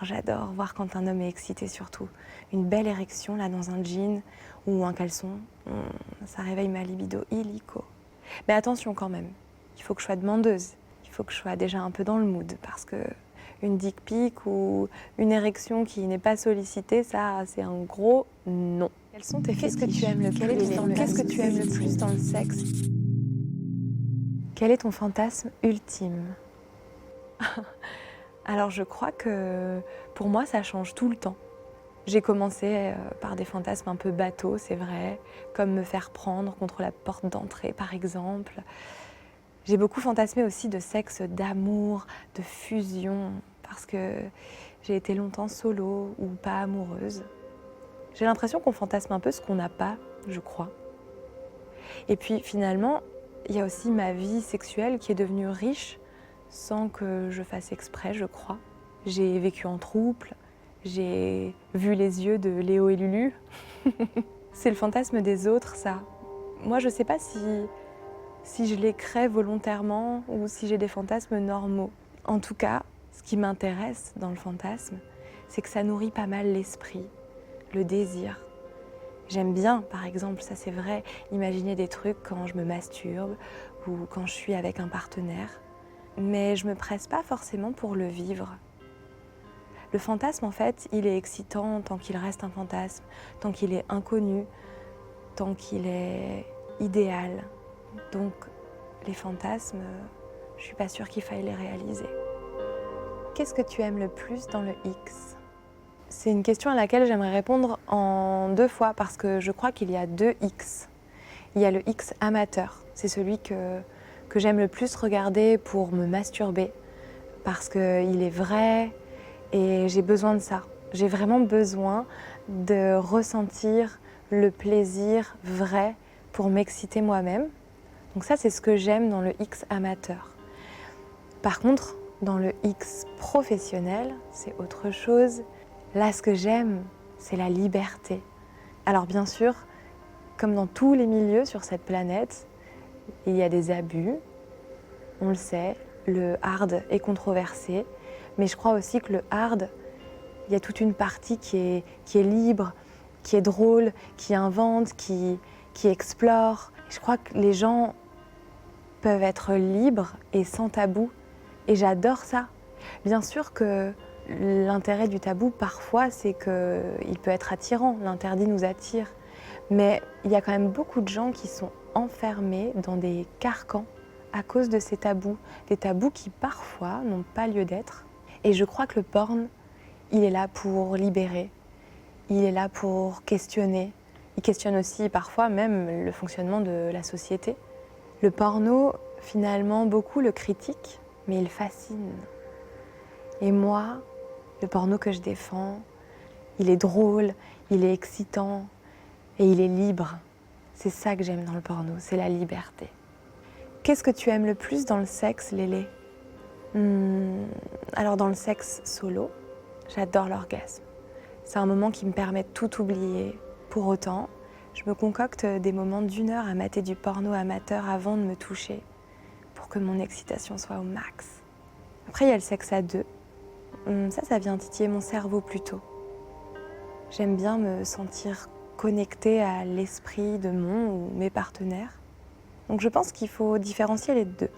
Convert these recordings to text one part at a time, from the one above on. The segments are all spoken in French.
j'adore voir quand un homme est excité surtout. Une belle érection là dans un jean ou un caleçon, ça réveille ma libido illico. Mais attention quand même, il faut que je sois demandeuse, il faut que je sois déjà un peu dans le mood parce que une dick pic ou une érection qui n'est pas sollicitée, ça c'est un gros non. Quels sont tes fétiches? Qu'est-ce que tu aimes le plus? Qu'est-ce que tu aimes le plus dans le sexe? Quel est ton fantasme ultime? Alors je crois que pour moi ça change tout le temps. J'ai commencé par des fantasmes un peu bateaux, c'est vrai, comme me faire prendre contre la porte d'entrée par exemple. J'ai beaucoup fantasmé aussi de sexe, d'amour, de fusion, parce que j'ai été longtemps solo ou pas amoureuse. J'ai l'impression qu'on fantasme un peu ce qu'on n'a pas, je crois. Et puis finalement, il y a aussi ma vie sexuelle qui est devenue riche sans que je fasse exprès, je crois. J'ai vécu en trouble, j'ai vu les yeux de Léo et Lulu. C'est le fantasme des autres, ça. Moi, je ne sais pas si je les crée volontairement ou si j'ai des fantasmes normaux. En tout cas, ce qui m'intéresse dans le fantasme, c'est que ça nourrit pas mal l'esprit, le désir. J'aime bien, par exemple, ça c'est vrai, imaginer des trucs quand je me masturbe ou quand je suis avec un partenaire. Mais je me presse pas forcément pour le vivre. Le fantasme, en fait, il est excitant tant qu'il reste un fantasme, tant qu'il est inconnu, tant qu'il est idéal. Donc, les fantasmes, je suis pas sûre qu'il faille les réaliser. Qu'est-ce que tu aimes le plus dans le X? C'est une question à laquelle j'aimerais répondre en 2 fois parce que je crois qu'il y a 2 X. Il y a le X amateur, c'est celui que j'aime le plus regarder pour me masturber parce qu'il est vrai et j'ai besoin de ça. J'ai vraiment besoin de ressentir le plaisir vrai pour m'exciter moi-même. Donc ça, c'est ce que j'aime dans le X amateur. Par contre, dans le X professionnel, c'est autre chose. Là, ce que j'aime, c'est la liberté. Alors bien sûr, comme dans tous les milieux sur cette planète, il y a des abus, on le sait, le hard est controversé, mais je crois aussi que le hard, il y a toute une partie qui est libre, qui est drôle, qui invente, qui explore. Je crois que les gens peuvent être libres et sans tabou, et j'adore ça. Bien sûr que l'intérêt du tabou, parfois, c'est qu'il peut être attirant, l'interdit nous attire. Mais il y a quand même beaucoup de gens qui sont enfermés dans des carcans à cause de ces tabous. Des tabous qui, parfois, n'ont pas lieu d'être. Et je crois que le porn, il est là pour libérer. Il est là pour questionner. Il questionne aussi, parfois, même le fonctionnement de la société. Le porno, finalement, beaucoup le critiquent, mais il fascine. Et moi, le porno que je défends, il est drôle, il est excitant et il est libre. C'est ça que j'aime dans le porno, c'est la liberté. Qu'est-ce que tu aimes le plus dans le sexe, Lélé? Alors dans le sexe solo, j'adore l'orgasme. C'est un moment qui me permet de tout oublier. Pour autant, je me concocte des moments d'1 heure à mater du porno amateur avant de me toucher pour que mon excitation soit au max. Après, il y a le sexe à 2. Ça vient titiller mon cerveau plutôt. J'aime bien me sentir connectée à l'esprit de mon ou mes partenaires. Donc je pense qu'il faut différencier les 2.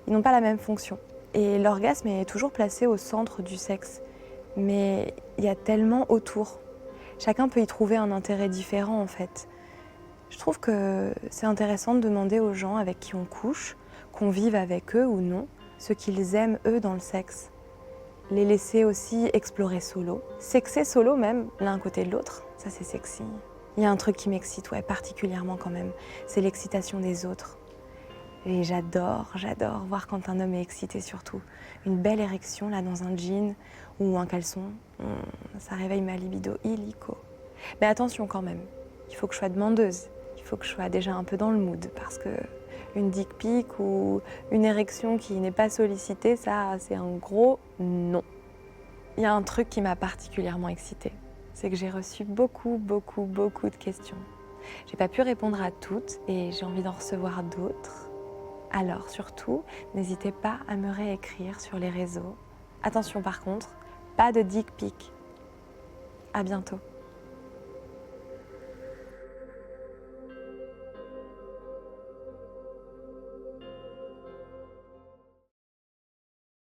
Ils n'ont pas la même fonction. Et l'orgasme est toujours placé au centre du sexe. Mais il y a tellement autour. Chacun peut y trouver un intérêt différent en fait. Je trouve que c'est intéressant de demander aux gens avec qui on couche, qu'on vive avec eux ou non, ce qu'ils aiment eux dans le sexe. Les laisser aussi explorer solo. Sexer solo même, l'un à côté de l'autre, ça c'est sexy. Il y a un truc qui m'excite, ouais, particulièrement quand même, c'est l'excitation des autres. Et j'adore voir quand un homme est excité surtout. Une belle érection là dans un jean ou un caleçon, ça réveille ma libido illico. Mais attention quand même, il faut que je sois demandeuse, il faut que je sois déjà un peu dans le mood parce que une dick pic ou une érection qui n'est pas sollicitée, ça c'est un gros non. Il y a un truc qui m'a particulièrement excitée, c'est que j'ai reçu beaucoup de questions. J'ai pas pu répondre à toutes et j'ai envie d'en recevoir d'autres. Alors surtout, n'hésitez pas à me réécrire sur les réseaux. Attention par contre, pas de dick pic. À bientôt.